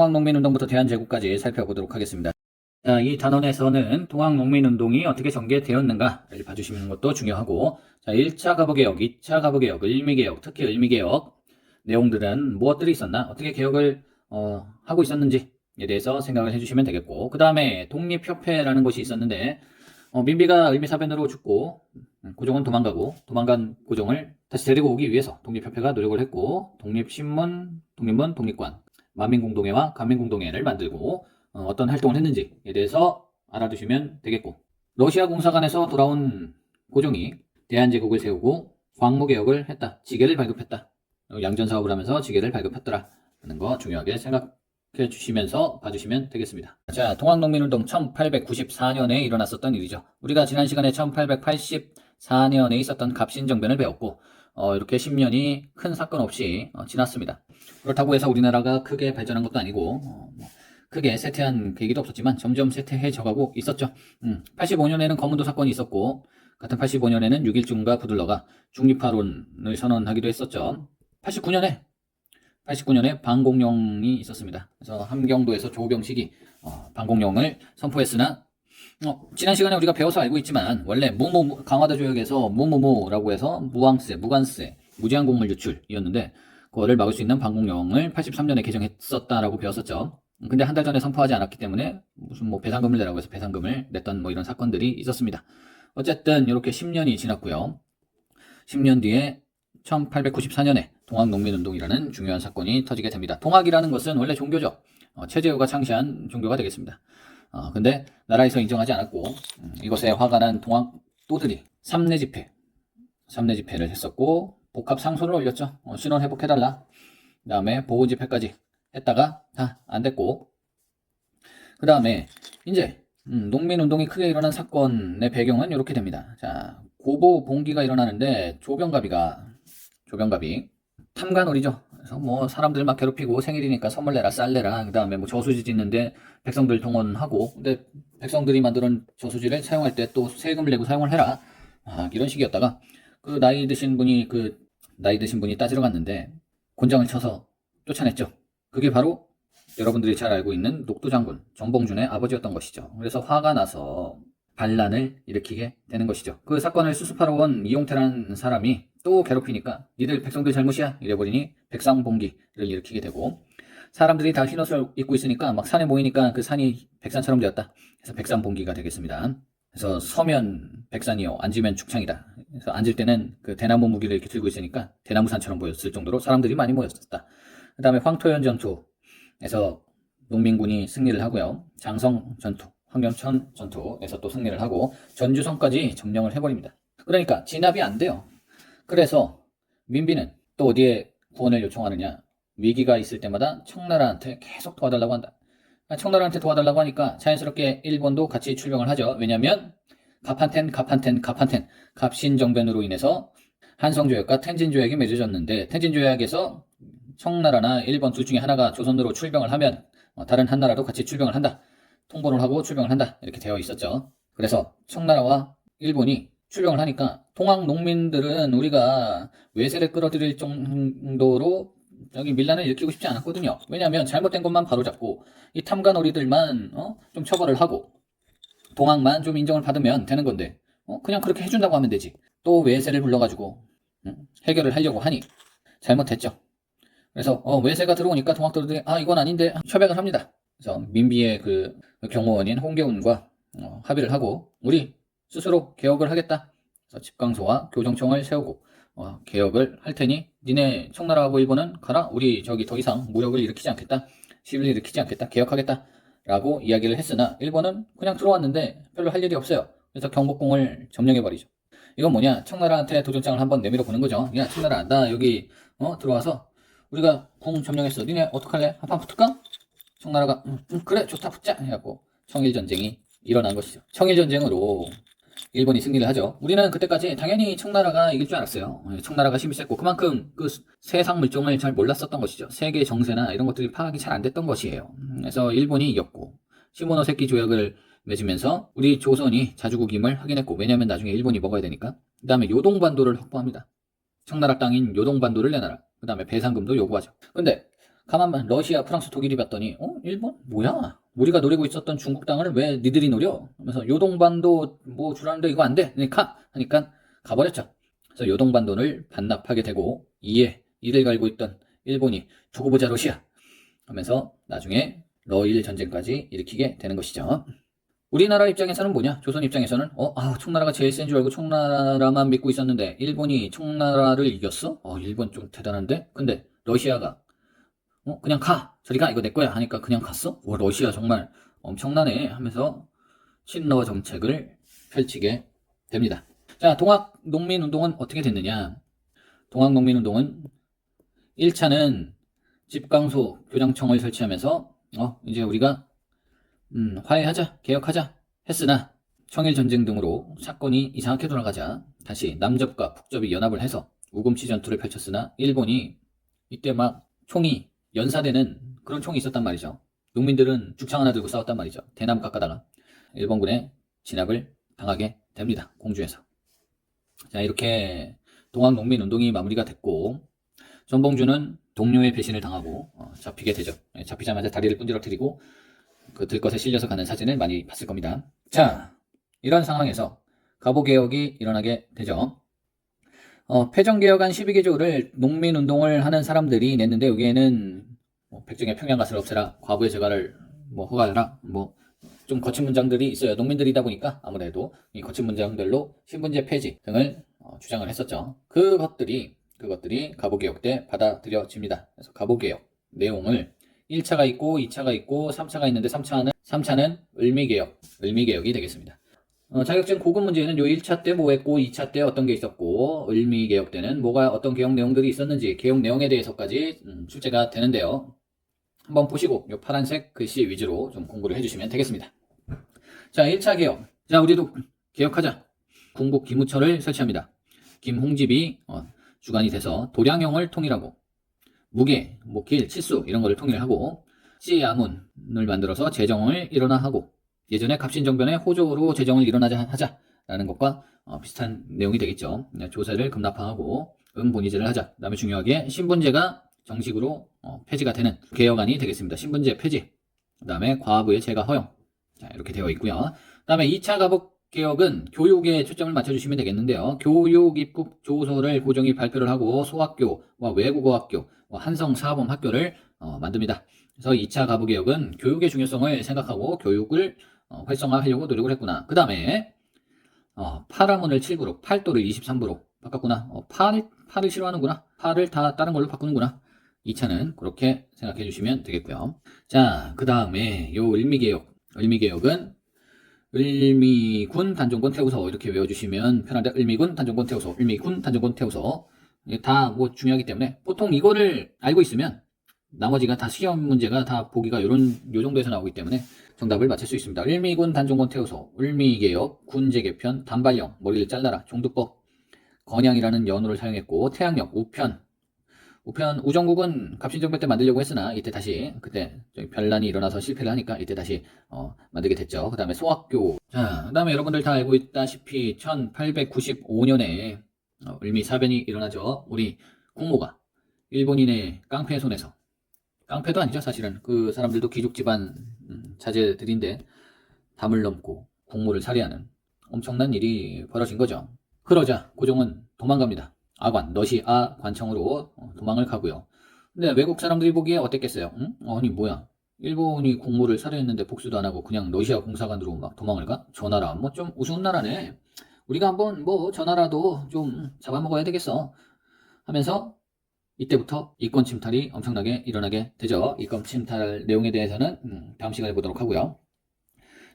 동학농민운동부터 대한제국까지 살펴보도록 하겠습니다. 자, 이 단원에서는 동학농민운동이 어떻게 전개되었는가를 봐주시는 것도 중요하고, 자, 1차 가부개혁, 2차 가부개혁, 을미개혁, 특히 을미개혁 내용들은 무엇들이 있었나, 어떻게 개혁을 하고 있었는지에 대해서 생각을 해주시면 되겠고, 그 다음에 독립협회라는 곳이 있었는데 민비가 을미사변으로 죽고 고종은 도망가고, 도망간 고종을 다시 데리고 오기 위해서 독립협회가 노력을 했고, 독립신문, 독립문, 독립관, 만민공동회와 간민공동회를 만들고 어떤 활동을 했는지에 대해서 알아두시면 되겠고, 러시아 공사관에서 돌아온 고종이 대한제국을 세우고 광무개혁을 했다, 지게를 발급했다, 양전사업을 하면서 지게를 발급했더라 하는 거 중요하게 생각해 주시면서 봐주시면 되겠습니다. 자, 동학농민운동 1894년에 일어났었던 일이죠. 우리가 지난 시간에 1884년에 있었던 갑신정변을 배웠고, 이렇게 10년이 큰 사건 없이 지났습니다. 그렇다고 해서 우리나라가 크게 발전한 것도 아니고 크게 쇠퇴한 계기도 없었지만 점점 쇠퇴해져 가고 있었죠. 85년에는 검은도 사건이 있었고, 같은 85년에는 6.1중과 부들러가 중립화론을 선언하기도 했었죠. 89년에 방공령이 있었습니다. 그래서 함경도에서 조병식이 방공령을 선포했으나, 지난 시간에 우리가 배워서 알고 있지만 원래 강화도 조약에서 무무무라고 해서 무황세, 무관세, 무제한 곡물 유출이었는데, 그거를 막을 수 있는 방공령을 83년에 개정했었다라고 배웠었죠. 근데 한 달 전에 선포하지 않았기 때문에 무슨 배상금을 내라고 해서 배상금을 냈던 이런 사건들이 있었습니다. 어쨌든 이렇게 10년이 지났고요. 10년 뒤에 1894년에 동학농민운동이라는 중요한 사건이 터지게 됩니다. 동학이라는 것은 원래 종교죠. 최재우가 창시한 종교가 되겠습니다. 근데 나라에서 인정하지 않았고, 이것에 화가 난 동학도들이 삼내 집회를 했었고, 복합 상소를 올렸죠. 신원 회복해달라. 그 다음에 보호 집회까지 했다가 다 안 됐고, 그 다음에 이제 농민운동이 크게 일어난 사건의 배경은 이렇게 됩니다. 자, 고보봉기가 일어나는데 조병갑이 탐관오리죠. 그래서 사람들 막 괴롭히고, 생일이니까 선물 내라, 쌀 내라, 그 다음에 저수지 짓는데 백성들 동원하고, 근데 백성들이 만드는 저수지를 사용할 때 또 세금을 내고 사용을 해라, 이런 식이었다가 그 나이 드신 분이 따지러 갔는데 곤장을 쳐서 쫓아냈죠. 그게 바로 여러분들이 잘 알고 있는 녹두장군 정봉준의 아버지였던 것이죠. 그래서 화가 나서 반란을 일으키게 되는 것이죠. 그 사건을 수습하러 온 이용태라는 사람이 또 괴롭히니까 니들 백성들 잘못이야 이래버리니 백상봉기를 일으키게 되고, 사람들이 다 흰옷을 입고 있으니까 막 산에 모이니까 그 산이 백산처럼 되었다. 그래서 백산봉기가 되겠습니다. 그래서 서면 백산이요, 앉으면 축창이다. 그래서 앉을 때는 그 대나무 무기를 이렇게 들고 있으니까 대나무산처럼 보였을 정도로 사람들이 많이 모였었다. 그 다음에 황토현 전투에서 농민군이 승리를 하고요. 장성 전투, 황경천 전투에서 또 승리를 하고 전주성까지 점령을 해버립니다. 그러니까 진압이 안 돼요. 그래서 민비는 또 어디에 구원을 요청하느냐, 위기가 있을 때마다 청나라한테 계속 도와달라고 한다. 청나라한테 도와달라고 하니까 자연스럽게 일본도 같이 출병을 하죠. 왜냐하면 갑신정변으로 인해서 한성조약과 텐진조약이 맺어졌는데, 텐진조약에서 청나라나 일본 둘 중에 하나가 조선으로 출병을 하면 다른 한 나라도 같이 출병을 한다, 통보를 하고 출병을 한다, 이렇게 되어 있었죠. 그래서 청나라와 일본이 출병을 하니까 동학 농민들은 우리가 외세를 끌어들일 정도로 여기 밀란을 일으키고 싶지 않았거든요. 왜냐하면 잘못된 것만 바로잡고 이 탐관오리들만 좀 처벌을 하고 동학만 좀 인정을 받으면 되는 건데, 그냥 그렇게 해준다고 하면 되지. 또 외세를 불러가지고 해결을 하려고 하니 잘못했죠. 그래서 외세가 들어오니까 동학도들이 이건 아닌데 협약을 합니다. 그래서 민비의 그 경호원인 홍계운과 합의를 하고 우리 스스로 개혁을 하겠다. 그래서 집강소와 교정청을 세우고 개혁을 할 테니 니네 청나라하고 일본은 가라. 우리 저기 더 이상 무력을 일으키지 않겠다, 시위를 일으키지 않겠다, 개혁하겠다 라고 이야기를 했으나 일본은 그냥 들어왔는데 별로 할 일이 없어요. 그래서 경복궁을 점령해버리죠. 이건 뭐냐, 청나라한테 도전장을 한번 내밀어 보는 거죠. 야 청나라, 나 여기 들어와서 우리가 궁 점령했어. 니네 어떡할래? 한판 붙을까? 청나라가 그래 좋다, 붙자 해갖고 청일전쟁이 일어난 것이죠. 청일전쟁으로 일본이 승리를 하죠. 우리는 그때까지 당연히 청나라가 이길 줄 알았어요. 청나라가 힘이 셌고 그만큼 그 세상 물정을 잘 몰랐었던 것이죠. 세계 정세나 이런 것들이 파악이 잘 안 됐던 것이에요. 그래서 일본이 이겼고 시모노세키 조약을 맺으면서 우리 조선이 자주국임을 확인했고, 왜냐하면 나중에 일본이 먹어야 되니까. 그 다음에 요동반도를 확보합니다. 청나라 땅인 요동반도를 내놔라. 그 다음에 배상금도 요구하죠. 근데 가만만 러시아, 프랑스, 독일이 봤더니 일본? 뭐야? 우리가 노리고 있었던 중국 땅을 왜 니들이 노려? 하면서 요동반도 뭐 주라는데 이거 안 돼? 그러니까 하니까 가버렸죠. 그래서 요동반도를 반납하게 되고 이에 이를 갈고 있던 일본이 두고 보자 러시아 하면서 나중에 러일 전쟁까지 일으키게 되는 것이죠. 우리나라 입장에서는 뭐냐? 조선 입장에서는 청나라가 제일 센 줄 알고 청나라만 믿고 있었는데 일본이 청나라를 이겼어? 일본 좀 대단한데? 근데 러시아가 그냥 가! 저리 가! 이거 내 거야! 하니까 그냥 갔어? 러시아 정말 엄청나네! 하면서 친러 정책을 펼치게 됩니다. 자, 동학농민운동은 어떻게 됐느냐? 동학농민운동은 1차는 집강소 교장청을 설치하면서 이제 우리가 화해하자, 개혁하자 했으나 청일전쟁 등으로 사건이 이상하게 돌아가자 다시 남접과 북접이 연합을 해서 우금치 전투를 펼쳤으나 일본이 이때 막 총이 연사되는 그런 총이 있었단 말이죠. 농민들은 죽창 하나 들고 싸웠단 말이죠. 대나무 깎아다가 일본군의 진압을 당하게 됩니다. 공주에서. 자, 이렇게 동학농민운동이 마무리가 됐고 전봉주는 동료의 배신을 당하고 잡히게 되죠. 잡히자마자 다리를 분지러뜨리고 그 들것에 실려서 가는 사진을 많이 봤을 겁니다. 자, 이런 상황에서 갑오개혁이 일어나게 되죠. 패정개혁안 12개조를 농민운동을 하는 사람들이 냈는데 여기에는 백정의 평양가스를 없애라, 과부의 재가를 허가하라, 좀 거친 문장들이 있어요. 농민들이다 보니까 아무래도 이 거친 문장들로 신분제 폐지 등을 주장을 했었죠. 그것들이 갑오개혁 때 받아들여집니다. 그래서 갑오개혁 내용을 1차가 있고 2차가 있고 3차가 있는데 3차는 을미개혁이 되겠습니다. 자격증 고급 문제는 요 1차 때 뭐 했고 2차 때 어떤 게 있었고 을미개혁 때는 어떤 개혁 내용들이 있었는지 개혁 내용에 대해서까지 출제가 되는데요. 한번 보시고 요 파란색 글씨 위주로 좀 공부를 해주시면 되겠습니다. 자, 1차 개혁. 자, 우리도 개혁하자. 궁국 기무처를 설치합니다. 김홍집이 주관이 돼서 도량형을 통일하고 무게, 길, 치수 이런 거를 통일하고 찌아문을 만들어서 재정을 일어나하고 예전에 갑신정변의 호조로 재정을 일어나자 하자라는 것과 비슷한 내용이 되겠죠. 조세를 급납하고 본위제를 하자. 그다음에 중요하게 신분제가 정식으로 폐지가 되는 개혁안이 되겠습니다. 신분제 폐지. 그다음에 과부의 재가 허용. 자, 이렇게 되어 있고요. 그다음에 2차 갑오개혁은 교육에 초점을 맞춰주시면 되겠는데요. 교육 입국 조서를 고정이 발표를 하고 소학교와 외국어학교, 한성사범학교를 만듭니다. 그래서 2차 갑오개혁은 교육의 중요성을 생각하고 교육을 활성화하려고 노력을 했구나. 그 다음에 파라문을 7부로, 팔도를 23부로 바꿨구나. 팔을 싫어하는구나. 팔을 다 다른 걸로 바꾸는구나. 2차는 그렇게 생각해 주시면 되겠고요. 자, 그 다음에 요 을미개혁은 을미군 단종권 태우서 이렇게 외워주시면 편한데 을미군 단종권 태우서, 을미군 단종권 태우서 다 중요하기 때문에 보통 이거를 알고 있으면 나머지가 다 시험 문제가 다 보기가 요 정도에서 나오기 때문에 정답을 맞힐 수 있습니다. 을미군 단종권 태우서, 을미개혁, 군제 개편, 단발령, 머리를 잘라라, 종두법, 건양이라는 연호를 사용했고 태양역, 우편 우정국은 갑신정변 때 만들려고 했으나 이때 다시 그때 변란이 일어나서 실패를 하니까 이때 다시 만들게 됐죠. 그 다음에 소학교. 자, 그 다음에 여러분들 다 알고 있다시피 1895년에 을미사변이 일어나죠. 우리 국모가 일본인의 깡패의 손에서, 깡패도 아니죠 사실은, 그 사람들도 귀족 집안 자제들인데 담을 넘고 국모를 살해하는 엄청난 일이 벌어진 거죠. 그러자 고종은 도망갑니다. 러시아 관청으로 도망을 가고요. 근데 외국 사람들이 보기에 어땠겠어요? 아니 뭐야, 일본이 국모를 살해했는데 복수도 안 하고 그냥 러시아 공사관으로 막 도망을 가? 저 나라 좀 우스운 나라네. 우리가 한번 저 나라도 좀 잡아먹어야 되겠어 하면서 이때부터 이권 침탈이 엄청나게 일어나게 되죠. 이권 침탈 내용에 대해서는 다음 시간에 보도록 하고요.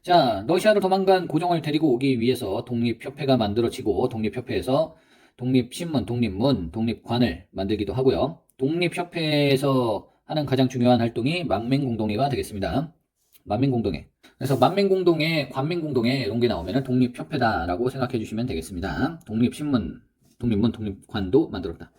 자, 러시아로 도망간 고종을 데리고 오기 위해서 독립협회가 만들어지고 독립협회에서 독립신문, 독립문, 독립관을 만들기도 하고요. 독립협회에서 하는 가장 중요한 활동이 만민공동회가 되겠습니다. 만민공동회. 그래서 만민공동회, 관민공동회 이런 게 나오면 독립협회다라고 생각해 주시면 되겠습니다. 독립신문, 독립문, 독립관도 만들었다.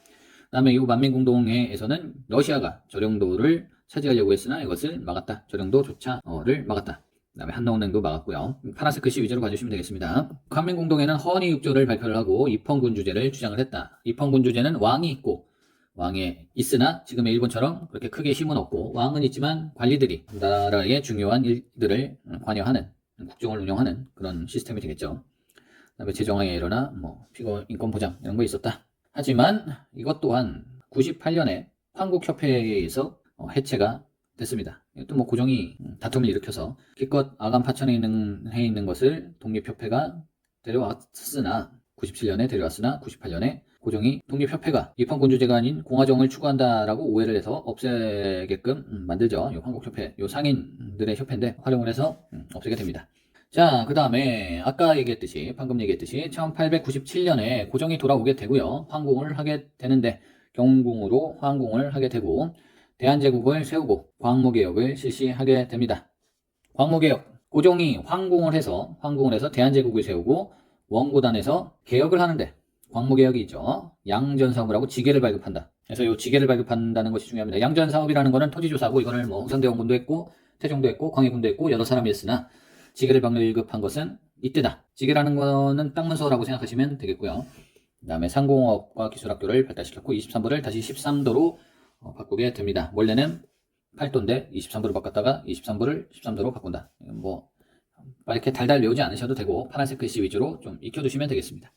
그 다음에 이 만민공동회에서는 러시아가 저령도를 차지하려고 했으나 이것을 막았다. 저령도조차를 막았다. 그 다음에 한나운행도 막았고요. 파란색 글씨 위주로 봐주시면 되겠습니다. 관민공동회는 허언이 6조를 발표를 하고 입헌군주제를 주장을 했다. 입헌군주제는 왕이 있고 왕에 있으나 지금의 일본처럼 그렇게 크게 힘은 없고 왕은 있지만 관리들이 나라의 중요한 일들을 관여하는 국정을 운영하는 그런 시스템이 되겠죠. 그다음에 재정항에 일어나 뭐 피고 인권 보장 이런 거 있었다. 하지만 이것 또한 98년에 한국협회에서 해체가 됐습니다. 또 뭐 고종이 다툼을 일으켜서 기껏 아간 파천에 있는 것을 독립협회가 데려왔으나 97년에 데려왔으나 98년에 고종이 독립협회가 입헌군주제가 아닌 공화정을 추구한다라고 오해를 해서 없애게끔 만들죠. 요 한국협회, 요 상인들의 협회인데 활용을 해서 없애게 됩니다. 자, 그 다음에 아까 얘기했듯이 방금 얘기했듯이 1897년에 고종이 돌아오게 되고요. 황궁을 하게 되는데 경궁으로 황궁을 하게 되고 대한제국을 세우고 광무개혁을 실시하게 됩니다. 광무개혁, 고종이 황궁을 해서 대한제국을 세우고 원고단에서 개혁을 하는데 광무개혁이 있죠. 양전사업을 하고 지게를 발급한다. 그래서 이 지게를 발급한다는 것이 중요합니다. 양전사업이라는 거는 토지조사고 이거를 뭐 흥선대원군도 했고 태종도 했고 광해군도 했고 여러 사람이 했으나 지게를 발급한 것은 이때다. 지게라는 거는 땅문서라고 생각하시면 되겠고요. 그 다음에 상공업과 기술학교를 발달시켰고 23도를 다시 13도로 바꾸게 됩니다. 원래는 8도인데 23도로 바꿨다가 23도를 13도로 바꾼다. 뭐 이렇게 달달 외우지 않으셔도 되고 파란색 글씨 위주로 좀 익혀두시면 되겠습니다.